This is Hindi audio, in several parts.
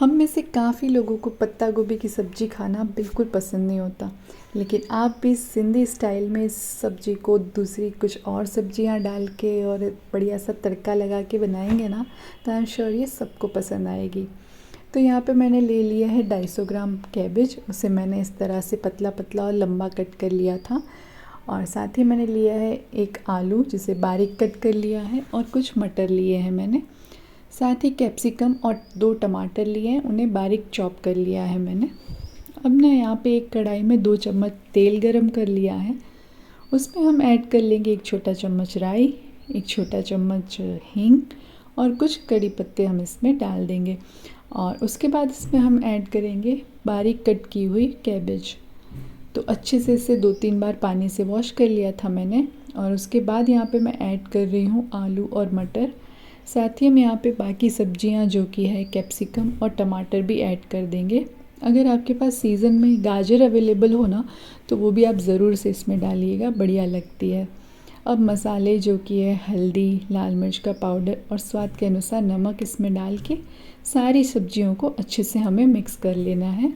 हम में से काफ़ी लोगों को पत्ता गोभी की सब्ज़ी खाना बिल्कुल पसंद नहीं होता, लेकिन आप भी सिंधी स्टाइल में इस सब्ज़ी को दूसरी कुछ और सब्जियां डाल के और बढ़िया सा तड़का लगा के बनाएंगे ना, तो आई एम श्योर ये सबको पसंद आएगी। तो यहाँ पे मैंने ले लिया है 250 ग्राम कैबेज। उसे मैंने इस तरह से पतला पतला और लंबा कट कर लिया था। और साथ ही मैंने लिया है एक आलू, जिसे बारीक कट कर लिया है, और कुछ मटर लिए हैं मैंने। साथ ही कैप्सिकम और 2 टमाटर लिए हैं, उन्हें बारीक चॉप कर लिया है मैंने। अब ना यहाँ पे एक कढ़ाई में 2 चम्मच तेल गरम कर लिया है। उसमें हम ऐड कर लेंगे 1 छोटा चम्मच राई, 1 छोटा चम्मच हींग और कुछ कड़ी पत्ते हम इसमें डाल देंगे। और उसके बाद इसमें हम ऐड करेंगे बारीक कट की हुई कैबेज। तो अच्छे से इसे 2-3 बार पानी से वॉश कर लिया था मैंने। और उसके बाद यहाँ पे मैं ऐड कर रही हूँ आलू और मटर। साथ ही हम यहाँ पे बाकी सब्जियाँ जो कि है कैप्सिकम और टमाटर भी ऐड कर देंगे। अगर आपके पास सीज़न में गाजर अवेलेबल हो ना, तो वो भी आप ज़रूर से इसमें डालिएगा, बढ़िया लगती है। अब मसाले जो कि है हल्दी, लाल मिर्च का पाउडर और स्वाद के अनुसार नमक इसमें डाल के सारी सब्जियों को अच्छे से हमें मिक्स कर लेना है।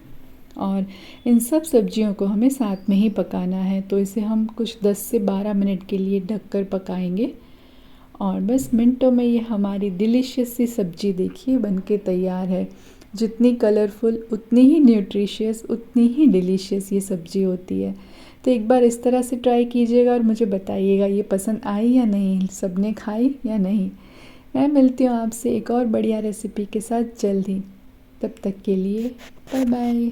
और इन सब सब्जियों को हमें साथ में ही पकाना है, तो इसे हम कुछ 10 से 12 मिनट के लिए ढककर पकाएंगे। और बस मिनटों में ये हमारी डिलीशियस सी सब्ज़ी देखिए बनके तैयार है। जितनी कलरफुल उतनी ही न्यूट्रिशियस, उतनी ही डिलीशियस ये सब्ज़ी होती है। तो एक बार इस तरह से ट्राई कीजिएगा और मुझे बताइएगा ये पसंद आई या नहीं, सबने खाई या नहीं। मैं मिलती हूँ आपसे एक और बढ़िया रेसिपी के साथ जल्द ही। तब तक के लिए बाय बाय।